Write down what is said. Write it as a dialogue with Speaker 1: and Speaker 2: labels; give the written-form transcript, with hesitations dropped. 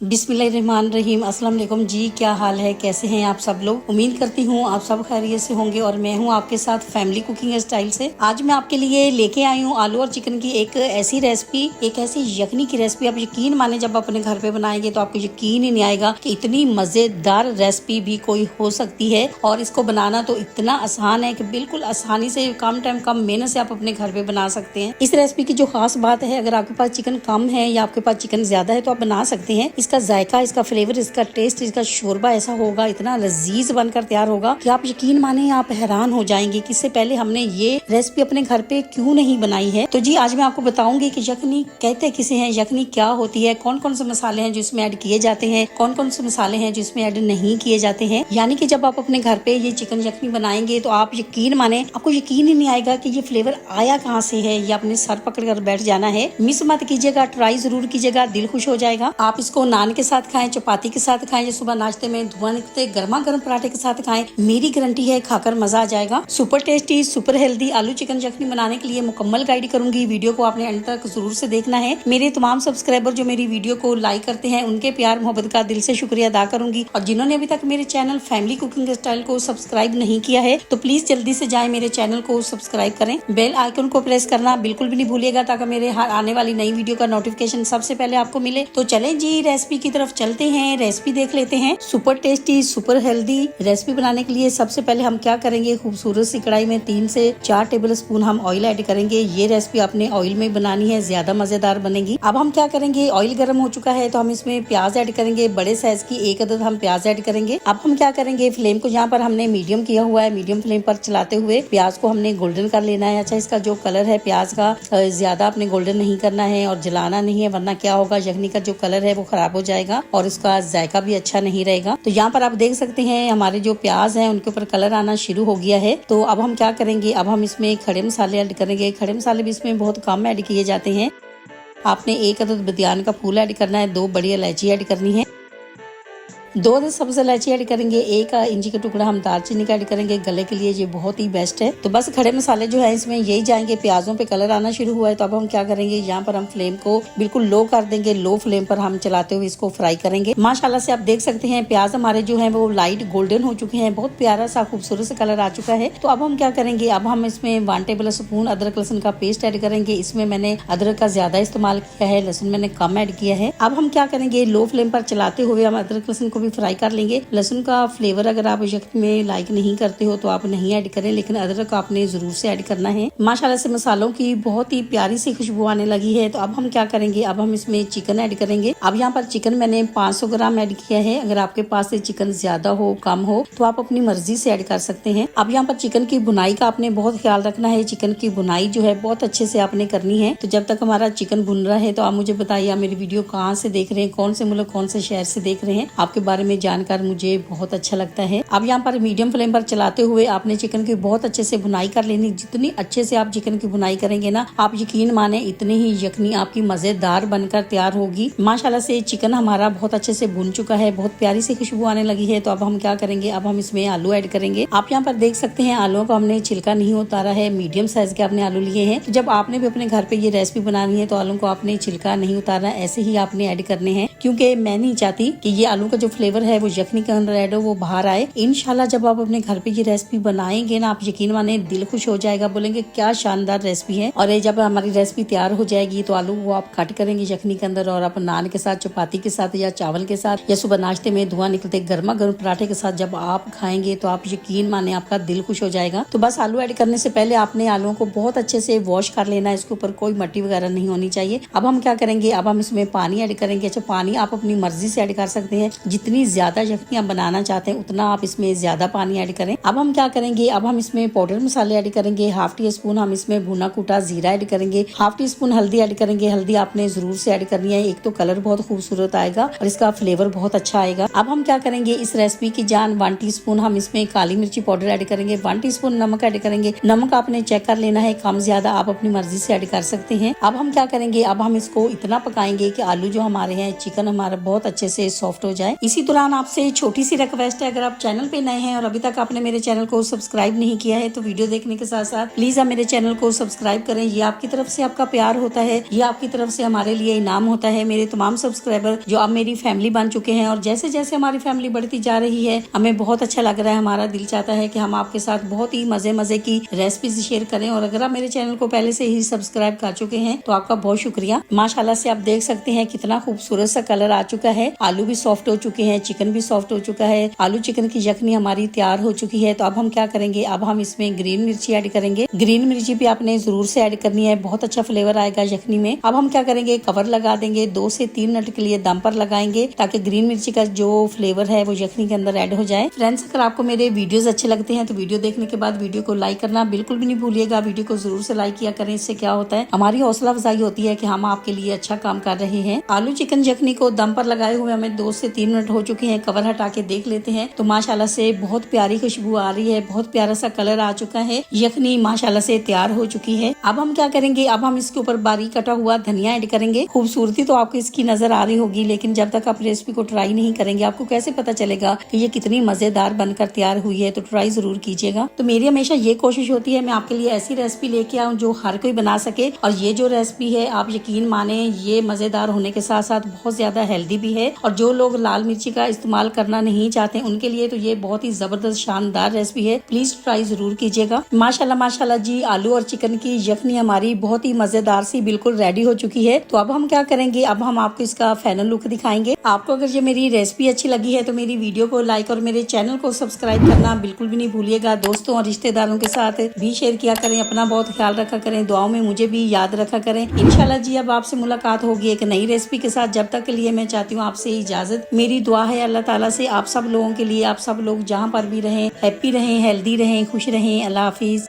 Speaker 1: बिस्मिल्लाहिर्रहमानिर्रहीम। अस्सलाम वालेकुम जी, क्या हाल है, कैसे हैं आप सब लोग। उम्मीद करती हूँ आप सब खैरियत से होंगे और मैं हूँ आपके साथ फैमिली कुकिंग स्टाइल से। आज मैं आपके लिए लेके आई हूँ आलू और चिकन की एक ऐसी रेसिपी, एक ऐसी यखनी की रेसिपी। आप यकीन माने जब अपने घर पे बनाएंगे तो आपको यकीन ही नहीं आएगा कि इतनी मजेदार रेसिपी भी कोई हो सकती है। और इसको बनाना तो इतना आसान है कि बिल्कुल आसानी से कम टाइम कम मेहनत से आप अपने घर पे बना सकते हैं। इस रेसिपी की जो खास बात है, अगर आपके पास चिकन कम है या आपके पास चिकन ज्यादा है तो आप बना सकते हैं। इसका जायका, इसका फ्लेवर, इसका टेस्ट, इसका शोरबा ऐसा होगा, इतना लजीज बनकर तैयार होगा कि आप यकीन माने आप हैरान हो जाएंगे कि इससे पहले हमने ये रेसिपी अपने घर पे क्यों नहीं बनाई है। तो जी आज मैं आपको बताऊंगी कि यखनी कहते किसे हैं, यखनी क्या होती है, कौन कौन से मसाले हैं जो इसमें ऐड किए जाते हैं, कौन कौन से मसाले हैं जो इसमें ऐड नहीं किए जाते हैं। यानी कि जब आप अपने घर पे ये चिकन यखनी बनाएंगे तो आप यकीन माने आपको यकीन ही नहीं आएगा कि ये फ्लेवर आया कहाँ से है। ये अपने सर पकड़ कर बैठ जाना है। मिस मत कीजिएगा, ट्राई जरूर कीजिएगा, दिल खुश हो जाएगा। आप इसको नान के साथ खाएं, चपाती के साथ खाएं, या सुबह नाश्ते में धुआं निकलते गर्मा गर्म पराठे के साथ खाएं। मेरी गारंटी है खाकर मजा आ जाएगा। सुपर टेस्टी, सुपर हेल्दी आलू चिकन यखनी बनाने के लिए मुकम्मल गाइड करूंगी। वीडियो को आपने अंत तक जरूर से देखना है। मेरे तमाम सब्सक्राइबर जो मेरी वीडियो को लाइक करते हैं उनके प्यार मोहब्बत का दिल से शुक्रिया अदा करूंगी। और जिन्होंने अभी तक मेरे चैनल फैमिली कुकिंग स्टाइल को सब्सक्राइब नहीं किया है तो प्लीज जल्दी से जाए मेरे चैनल को सब्सक्राइब करें। बेल आइकन को प्रेस करना बिल्कुल भी नहीं भूलिएगा ताकि मेरे आने वाली नई वीडियो का नोटिफिकेशन सबसे पहले आपको मिले। तो चलें जी रेसिपी की तरफ चलते हैं, रेसिपी देख लेते हैं। Super tasty, super healthy recipe बनाने के लिए सबसे पहले हम क्या करेंगे, खूबसूरत सी कढ़ाई में 3 से 4 टेबल स्पून हम ऑयल ऐड करेंगे। ये रेसिपी आपने ऑयल में बनानी है, ज्यादा मजेदार बनेगी। अब हम क्या करेंगे, ऑयल गर्म हो चुका है तो हम इसमें प्याज ऐड करेंगे। बड़े साइज की 1 अदद हम प्याज ऐड करेंगे। अब हम क्या करेंगे, फ्लेम को यहाँ पर हमने मीडियम किया हुआ है। मीडियम फ्लेम पर चलाते हुए प्याज को हमने गोल्डन कर लेना है। अच्छा, इसका जो कलर है प्याज का ज्यादा आपने गोल्डन नहीं करना है और जलाना नहीं है, वरना क्या होगा, यखनी का जो कलर है वो खराब हो जाएगा और इसका जायका भी अच्छा नहीं रहेगा। तो यहाँ पर आप देख सकते हैं हमारे जो प्याज हैं उनके ऊपर कलर आना शुरू हो गया है। तो अब हम क्या करेंगे, अब हम इसमें खड़े मसाले ऐड करेंगे। खड़े मसाले भी इसमें बहुत कम ऐड किए जाते हैं। आपने 1 अदद बदियान का फूल ऐड करना है, 2 बड़ी इलायची ऐड करनी है, 2 अदद सब्ज इलायची ऐड करेंगे, 1 इंची का टुकड़ा हम दालचीनी का ऐड करेंगे। गले के लिए ये बहुत ही बेस्ट है। तो बस खड़े मसाले जो है इसमें यही जाएंगे। प्याजों पे कलर आना शुरू हुआ है तो अब हम क्या करेंगे, यहाँ पर हम फ्लेम को बिल्कुल लो कर देंगे। लो फ्लेम पर हम चलाते हुए इसको फ्राई करेंगे। माशाल्लाह से आप देख सकते हैं प्याज हमारे जो है वो लाइट गोल्डन हो चुके हैं, बहुत प्यारा सा खूबसूरत सा कलर आ चुका है। तो अब हम क्या करेंगे, अब हम इसमें 1 टेबल स्पून अदरक लहसुन का पेस्ट ऐड करेंगे। इसमें मैंने अदरक का ज्यादा इस्तेमाल किया है, लहसुन मैंने कम ऐड किया है। अब हम क्या करेंगे, लो फ्लेम पर चलाते हुए हम अदरक लहसुन को भी फ्राई कर लेंगे। लहसुन का फ्लेवर अगर आप यखनी में लाइक नहीं करते हो तो आप नहीं ऐड करें, लेकिन अदरक आपने जरूर से ऐड करना है। माशाल्लाह से मसालों की बहुत ही प्यारी सी खुशबू आने लगी है। तो अब हम क्या करेंगे, अब हम इसमें चिकन ऐड करेंगे। अब यहाँ पर चिकन मैंने 500 ग्राम ऐड किया है। अगर आपके पास से चिकन ज्यादा हो कम हो तो आप अपनी मर्जी से ऐड कर सकते हैं। अब यहाँ पर चिकन की बुनाई का आपने बहुत ख्याल रखना है। चिकन की बुनाई जो है बहुत अच्छे से आपने करनी है। तो जब तक हमारा चिकन भुन रहा है तो आप मुझे बताइए आप मेरी वीडियो कहाँ से देख रहे हैं, कौन से मुल्क कौन से शहर से देख रहे हैं, आपके बारे में जानकर मुझे बहुत अच्छा लगता है। अब यहाँ पर मीडियम फ्लेम पर चलाते हुए आपने चिकन की बहुत अच्छे से बुनाई कर लेनी। जितनी अच्छे से आप चिकन की बुनाई करेंगे ना, आप यकीन माने इतनी ही यखनी आपकी मजेदार बनकर तैयार होगी। माशाल्लाह से चिकन हमारा बहुत अच्छे से भुन चुका है, बहुत प्यारी सी खुशबू आने लगी है। तो अब हम क्या करेंगे, अब हम इसमें आलू ऐड करेंगे। आप यहाँ पर देख सकते हैं आलूओं को हमने छिलका नहीं उतारा है, मीडियम साइज के आपने आलू लिए हैं। तो जब आपने भी अपने घर पे ये रेसिपी बनानी है तो आलू को आपने छिलका नहीं उतारना, ऐसे ही आपने ऐड करने हैं। क्योंकि मैं नहीं चाहती कि ये आलू का जो फ्लेवर है वो यखनी के अंदर ऐड हो, वो बाहर आए। इंशाल्लाह जब आप अपने घर पे ये रेसिपी बनाएंगे ना, आप यकीन माने दिल खुश हो जाएगा, बोलेंगे क्या शानदार रेसिपी है। और ये जब हमारी रेसिपी तैयार हो जाएगी तो आलू वो आप कट करेंगे यखनी के अंदर और आप नान के साथ, चपाती के साथ या चावल के साथ या सुबह नाश्ते में धुआं निकलते गर्मा गर्म पराठे के साथ जब आप खाएंगे तो आप यकीन माने आपका दिल खुश हो जाएगा। तो बस आलू ऐड करने से पहले आपने आलूओं को बहुत अच्छे से वॉश कर लेना है। इसके ऊपर कोई मट्टी वगैरह नहीं होनी चाहिए। अब हम क्या करेंगे, अब हम इसमें पानी ऐड करेंगे। अच्छा, पानी आप अपनी मर्जी से ऐड कर सकते हैं। जितनी ज्यादा यखनी आप बनाना चाहते हैं उतना आप इसमें ज्यादा पानी ऐड करें। अब हम क्या करेंगे, अब हम इसमें पाउडर मसाले ऐड करेंगे। 1/2 टी स्पून हम इसमें भुना कूटा जीरा ऐड करेंगे। 1/2 टी स्पून हल्दी ऐड करेंगे। हल्दी आपने जरूर से ऐड करनी है, एक तो कलर बहुत खूबसूरत आएगा और इसका फ्लेवर बहुत अच्छा आएगा। अब हम क्या करेंगे, इस रेसिपी की जान 1 टीस्पून हम इसमें काली मिर्ची पाउडर ऐड करेंगे। 1 टीस्पून नमक ऐड करेंगे। नमक आपने चेक कर लेना है, कम ज्यादा आप अपनी मर्जी से ऐड कर सकते हैं। अब हम क्या करेंगे, अब हम इसको इतना पकाएंगे कि आलू जो हमारे हैं, चिकन हमारा बहुत अच्छे से सॉफ्ट हो जाए। इसी इसी दौरान आपसे छोटी सी रिक्वेस्ट है, अगर आप चैनल पे नए हैं और अभी तक आपने मेरे चैनल को सब्सक्राइब नहीं किया है तो वीडियो देखने के साथ साथ प्लीज आप मेरे चैनल को सब्सक्राइब करें। ये आपकी तरफ से आपका प्यार होता है, ये आपकी तरफ से हमारे लिए इनाम होता है। मेरे तमाम सब्सक्राइबर जो अब मेरी फैमिली बन चुके हैं और जैसे जैसे हमारी फैमिली बढ़ती जा रही है हमें बहुत अच्छा लग रहा है। हमारा दिल चाहता है कि हम आपके साथ बहुत ही मजे की रेसिपीज शेयर करें। और अगर आप मेरे चैनल को पहले से ही सब्सक्राइब कर चुके हैं तो आपका बहुत शुक्रिया। माशाल्लाह से आप देख सकते हैं कितना खूबसूरत सा कलर आ चुका है। आलू भी सॉफ्ट हो चुके हैं, चिकन भी सॉफ्ट हो चुका है, आलू चिकन की यखनी हमारी तैयार हो चुकी है। तो अब हम क्या करेंगे, अब हम इसमें ग्रीन मिर्ची ऐड करेंगे। ग्रीन मिर्ची भी आपने जरूर से ऐड करनी है, बहुत अच्छा फ्लेवर आएगा यखनी में। अब हम क्या करेंगे, कवर लगा देंगे, 2 से 3 मिनट के लिए दम पर लगाएंगे ताकि ग्रीन मिर्ची का जो फ्लेवर है वो यखनी के अंदर ऐड हो जाए। फ्रेंड्स, अगर आपको मेरे वीडियोस अच्छे लगते हैं तो वीडियो देखने के बाद वीडियो को लाइक करना बिल्कुल भी नहीं भूलिएगा। वीडियो को जरूर से लाइक किया करें, इससे क्या होता है हमारी हौसला अफजाई होती है कि हम आपके लिए अच्छा काम कर रहे हैं। आलू चिकन यखनी को दम पर लगाए हुए हमें 2 से 3 मिनट हो चुके हैं। कवर हटा के देख लेते हैं तो माशाल्लाह से बहुत प्यारी खुशबू आ रही है, बहुत प्यारा सा कलर आ चुका है। यखनी माशाल्लाह से तैयार हो चुकी है। अब हम क्या करेंगे, अब हम इसके ऊपर बारीक कटा हुआ धनिया ऐड करेंगे। खूबसूरती तो आपको इसकी नजर आ रही होगी, लेकिन जब तक आप रेसिपी को ट्राई नहीं करेंगे आपको कैसे पता चलेगा कि ये कितनी मजेदार बनकर तैयार हुई है। तो ट्राई जरूर कीजिएगा। तो मेरी हमेशा ये कोशिश होती है मैं आपके लिए ऐसी रेसिपी लेके आऊँ जो हर कोई बना सके। और ये जो रेसिपी है आप यकीन माने ये मजेदार होने के साथ साथ बहुत ज्यादा हेल्दी भी है। और जो लोग लाल मिर्ची का इस्तेमाल करना नहीं चाहते उनके लिए तो ये बहुत ही जबरदस्त शानदार रेसिपी है। प्लीज ट्राई जरूर कीजिएगा। माशाल्लाह माशाल्लाह जी, आलू और चिकन की यखनी हमारी बहुत ही मजेदार सी बिल्कुल रेडी हो चुकी है। तो अब हम क्या करेंगे, अब हम आपको इसका फाइनल लुक दिखाएंगे। आपको अगर ये मेरी रेसिपी अच्छी लगी है तो मेरी वीडियो को लाइक और मेरे चैनल को सब्सक्राइब करना बिल्कुल भी नहीं भूलिएगा। दोस्तों और रिश्तेदारों के साथ भी शेयर किया करें। अपना बहुत ख्याल रखा करें, दुआओं में मुझे भी याद रखा करें। इंशाल्लाह जी अब आपसे मुलाकात होगी एक नई रेसिपी के साथ। जब तक के लिए मैं चाहती हूँ आपसे इजाजत। मेरी दुआ है अल्लाह ताला से आप सब लोगों के लिए, आप सब लोग जहाँ पर भी रहें हैप्पी रहें, हेल्दी रहें, खुश रहें। अल्लाह हाफिज।